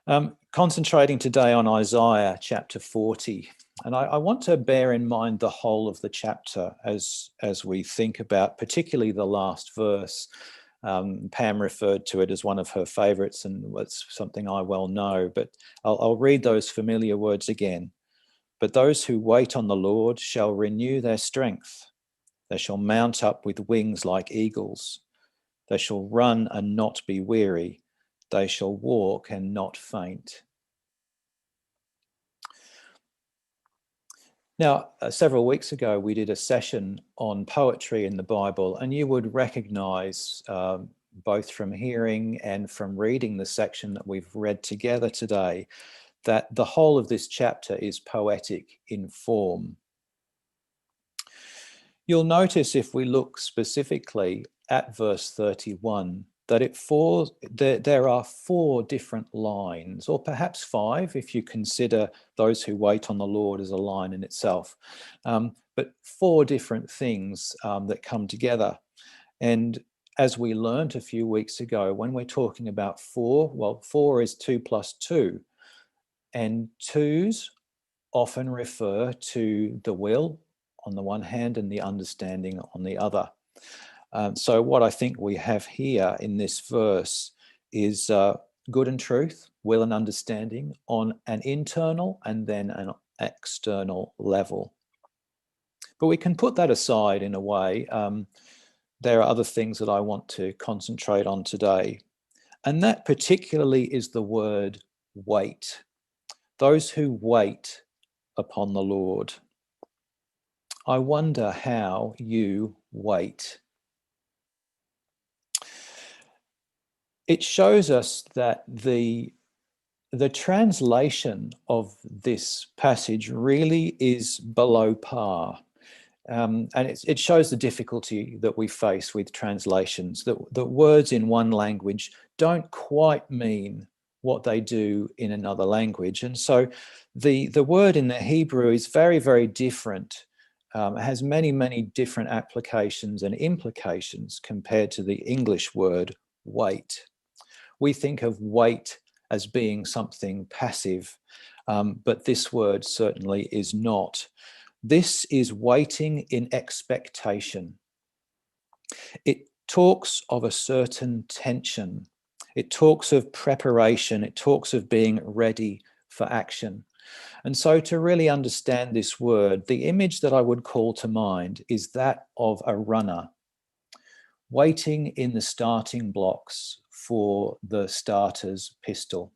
Concentrating today on Isaiah chapter 40. And I want to bear in mind the whole of the chapter as we think about particularly the last verse. Pam referred to it as one of her favourites, and it's something I well know, but I'll read those familiar words again. But those who wait on the Lord shall renew their strength. They shall mount up with wings like eagles. They shall run and not be weary. They shall walk and not faint. Now, several weeks ago, we did a session on poetry in the Bible, and you would recognize, both from hearing and from reading the section that we've read together today, that the whole of this chapter is poetic in form. You'll notice if we look specifically at verse 31, that there are four different lines, or perhaps five if you consider those who wait on the Lord as a line in itself, but four different things that come together. And as we learned a few weeks ago, when we're talking about four, well, four is 2 plus 2, and twos often refer to the will on the one hand and the understanding on the other. So what I think we have here in this verse is good and truth, will and understanding on an internal and then an external level. But we can put that aside in a way. There are other things that I want to concentrate on today. And that particularly is the word wait. Those who wait upon the Lord. I wonder how you wait. It shows us that the translation of this passage really is below par. And it shows the difficulty that we face with translations, that words in one language don't quite mean what they do in another language. And so the word in the Hebrew is very, very different. It has many, many different applications and implications compared to the English word wait. We think of wait as being something passive, but this word certainly is not. This is waiting in expectation. It talks of a certain tension. It talks of preparation. It talks of being ready for action. And so to really understand this word, the image that I would call to mind is that of a runner waiting in the starting blocks for the starter's pistol.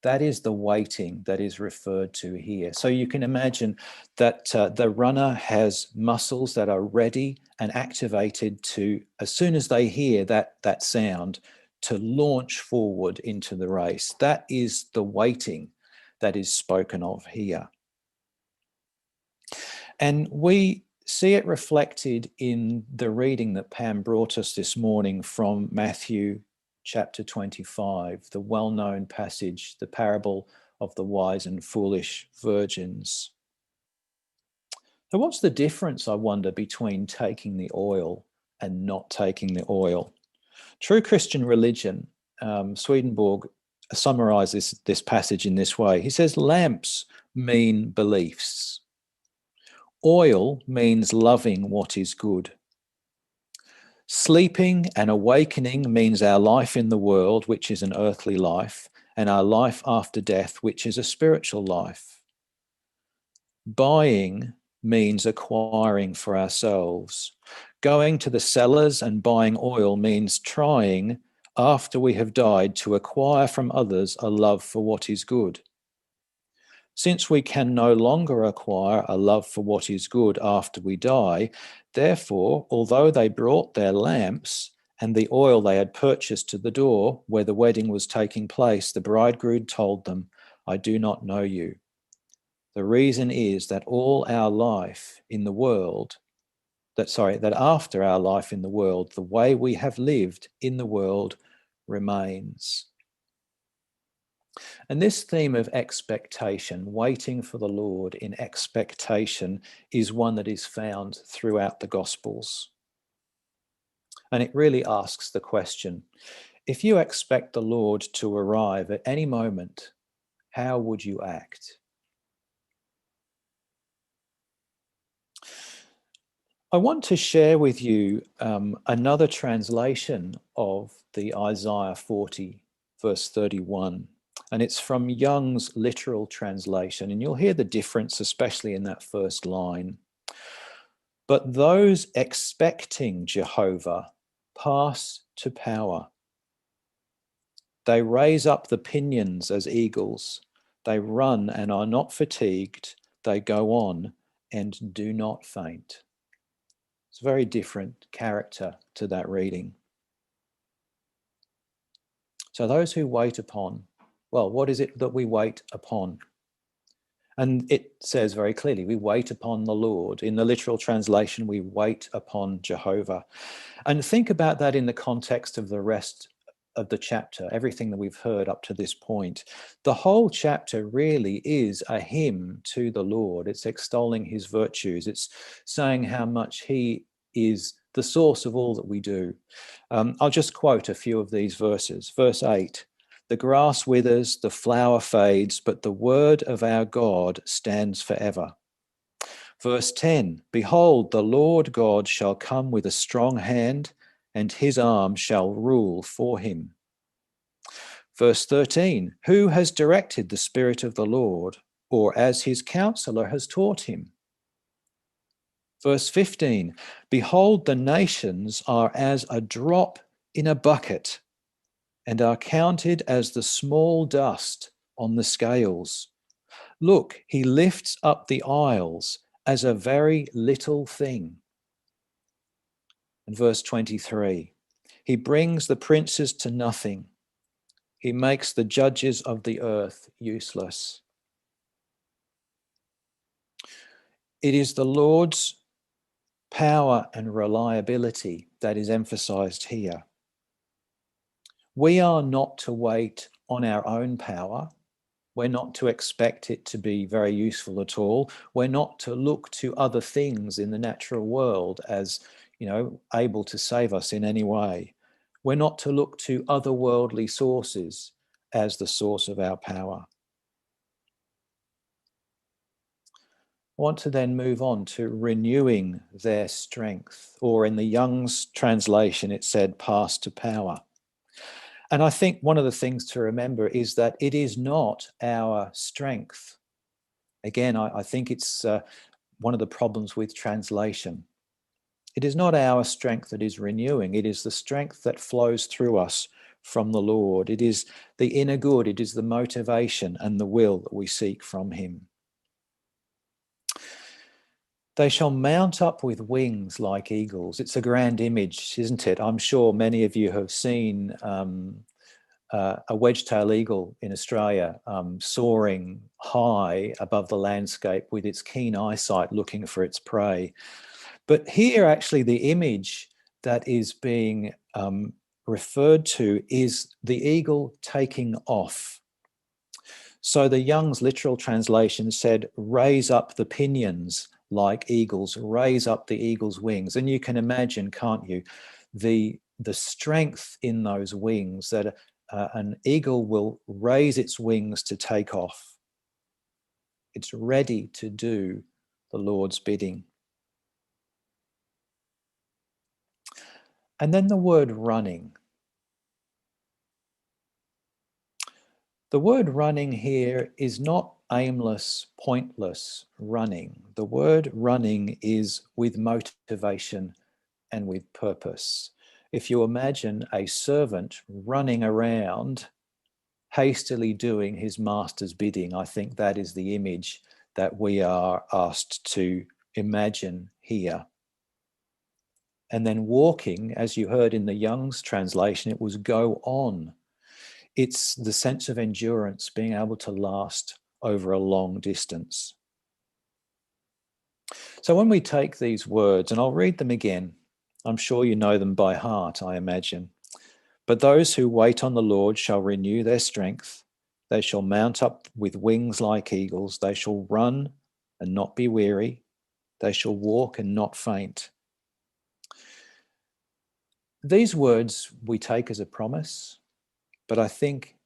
That is the waiting that is referred to here. So you can imagine that the runner has muscles that are ready and activated to, as soon as they hear that sound, to launch forward into the race. That is the waiting that is spoken of here. And we see it reflected in the reading that Pam brought us this morning from Matthew chapter 25, the well-known passage, the parable of the wise and foolish virgins. So what's the difference, I wonder, between taking the oil and not taking the oil? True Christian religion, Swedenborg summarizes this passage in this way. He says, lamps mean beliefs. Oil means loving what is good. Sleeping and awakening means our life in the world, which is an earthly life, and our life after death, which is a spiritual life. Buying means acquiring for ourselves. Going to the cellars and buying oil means trying, after we have died, to acquire from others a love for what is good. Since we can no longer acquire a love for what is good after we die, therefore, although they brought their lamps and the oil they had purchased to the door where the wedding was taking place, the bridegroom told them, I do not know you. The reason is that all our life in the world, that after our life in the world, the way we have lived in the world remains. And this theme of expectation, waiting for the Lord in expectation, is one that is found throughout the Gospels. And it really asks the question, If you expect the Lord to arrive at any moment, how would you act? I want to share with you another translation of the Isaiah 40, verse 31. And it's from Young's literal translation. And you'll hear the difference, especially in that first line. But those expecting Jehovah pass to power. They raise up the pinions as eagles. They run and are not fatigued. They go on and do not faint. It's a very different character to that reading. So those who wait upon, well, what is it that we wait upon? And it says very clearly, we wait upon the Lord. In the literal translation, we wait upon Jehovah. And think about that in the context of the rest of the chapter, everything that we've heard up to this point. The whole chapter really is a hymn to the Lord. It's extolling his virtues. It's saying how much he is the source of all that we do. I'll just quote a few of these verses. Verse 8, the grass withers, the flower fades, but the word of our God stands forever. Verse 10, behold, the Lord God shall come with a strong hand, and his arm shall rule for him. Verse 13, who has directed the Spirit of the Lord, or as his counselor has taught him? Verse 15, behold, the nations are as a drop in a bucket, and are counted as the small dust on the scales. Look, he lifts up the isles as a very little thing. And verse 23, he brings the princes to nothing. He makes the judges of the earth useless. It is the Lord's power and reliability that is emphasized here. We are not to wait on our own power. We're not to expect it to be very useful at all. We're not to look to other things in the natural world as, able to save us in any way. We're not to look to otherworldly sources as the source of our power. I want to then move on to renewing their strength, or in the Young's translation, it said pass to power. And I think one of the things to remember is that it is not our strength. Again, I think it's one of the problems with translation. It is not our strength that is renewing. It is the strength that flows through us from the Lord. It is the inner good. It is the motivation and the will that we seek from him. They shall mount up with wings like eagles. It's a grand image, isn't it? I'm sure many of you have seen a wedge-tailed eagle in Australia soaring high above the landscape with its keen eyesight looking for its prey. But here, actually, the image that is being referred to is the eagle taking off. So the Young's literal translation said, raise up the pinions like eagles, raise up the eagle's wings. And you can imagine, can't you, the strength in those wings that an eagle will raise its wings to take off. It's ready to do the Lord's bidding. And then the word running. The word running here is not aimless, pointless running. The word running is with motivation and with purpose. If you imagine a servant running around, hastily doing his master's bidding, I think that is the image that we are asked to imagine here. And then walking, as you heard in the Young's translation, it was go on. It's the sense of endurance, being able to last over a long distance. So when we take these words, and I'll read them again, I'm sure you know them by heart, I imagine. But those who wait on the Lord shall renew their strength. They shall mount up with wings like eagles. They shall run and not be weary. They shall walk and not faint. These words we take as a promise, but I think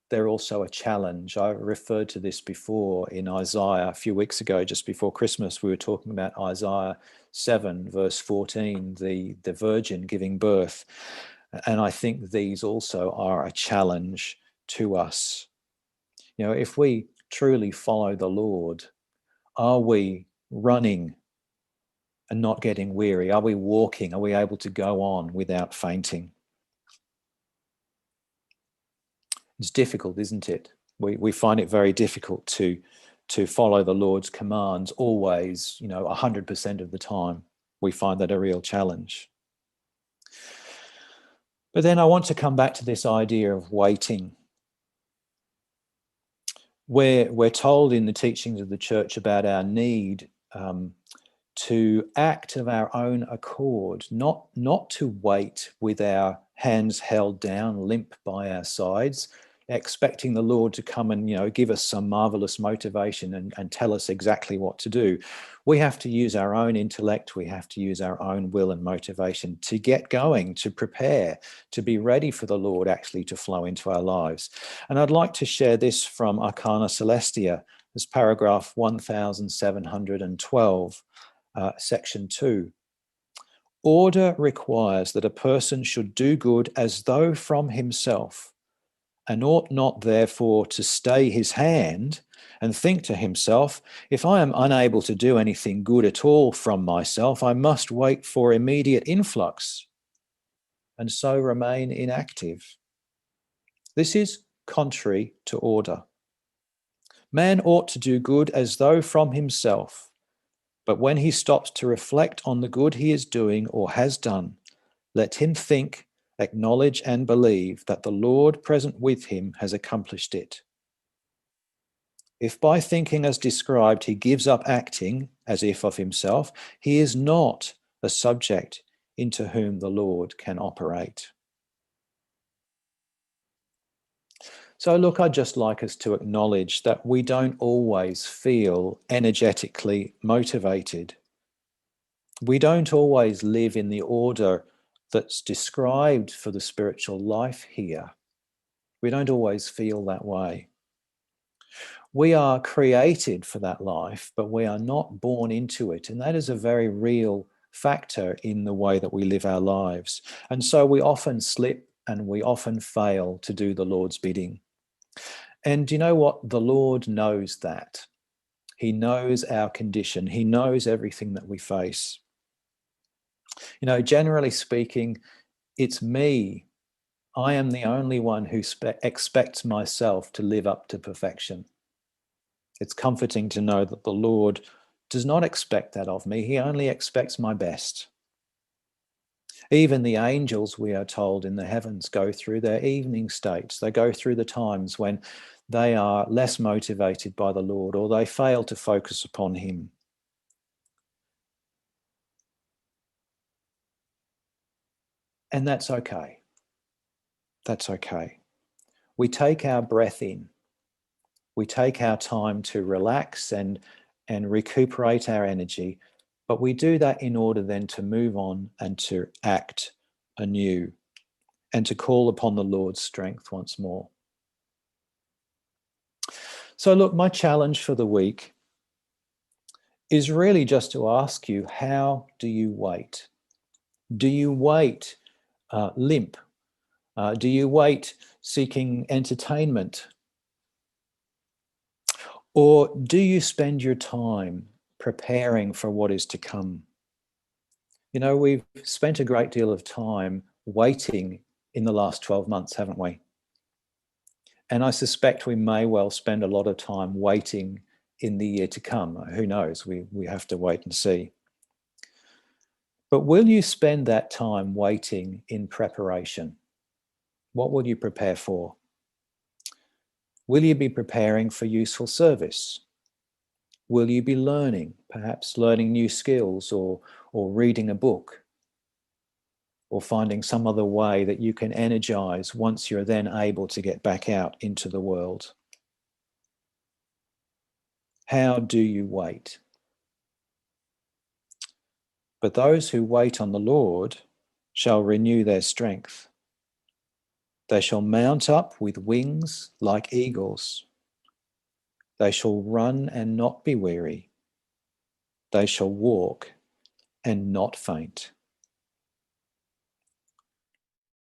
they're also a challenge. I referred to this before in Isaiah a few weeks ago, just before Christmas. We were talking about Isaiah 7, verse 14, the virgin giving birth. And I think these also are a challenge to us. You know, if we truly follow the Lord, are we running and not getting weary? Are we walking? Are we able to go on without fainting? It's difficult, isn't it? We find it very difficult to follow the Lord's commands always, 100% of the time. We find that a real challenge. But then I want to come back to this idea of waiting. We're told in the teachings of the church about our need to act of our own accord, not to wait with our hands held down, limp by our sides, expecting the Lord to come and give us some marvelous motivation and tell us exactly what to do. We have to use our own intellect, we have to use our own will and motivation to get going, to prepare, to be ready for the Lord actually to flow into our lives. And I'd like to share this from Arcana Celestia, as paragraph 1712. Section 2. Order requires that a person should do good as though from himself, and ought not therefore to stay his hand and think to himself, if I am unable to do anything good at all from myself, I must wait for immediate influx, and so remain inactive. This is contrary to order. Man ought to do good as though from himself, but when he stops to reflect on the good he is doing or has done, let him think, acknowledge, and believe that the Lord present with him has accomplished it. If by thinking as described he gives up acting as if of himself, he is not a subject into whom the Lord can operate. So look, I'd just like us to acknowledge that we don't always feel energetically motivated. We don't always live in the order that's described for the spiritual life here. We don't always feel that way. We are created for that life, but we are not born into it. And that is a very real factor in the way that we live our lives. And so we often slip and we often fail to do the Lord's bidding. And you know what? The Lord knows that. He knows our condition. He knows everything that we face. Generally speaking, it's me. I am the only one who expects myself to live up to perfection. It's comforting to know that the Lord does not expect that of me. He only expects my best. Even the angels, we are told in the heavens, go through their evening states. They go through the times when they are less motivated by the Lord, or they fail to focus upon him. And that's okay. That's okay. We take our breath in. We take our time to relax and recuperate our energy, but we do that in order then to move on and to act anew and to call upon the Lord's strength once more. So look, my challenge for the week is really just to ask you, how do you wait? Do you wait limp? Do you wait seeking entertainment? Or do you spend your time preparing for what is to come? We've spent a great deal of time waiting in the last 12 months, haven't we? And I suspect we may well spend a lot of time waiting in the year to come. Who knows? We have to wait and see. But will you spend that time waiting in preparation? What will you prepare for? Will you be preparing for useful service? Will you be learning, perhaps learning new skills or reading a book? Or finding some other way that you can energize once you're then able to get back out into the world? How do you wait? But those who wait on the Lord shall renew their strength. They shall mount up with wings like eagles. They shall run and not be weary. They shall walk and not faint.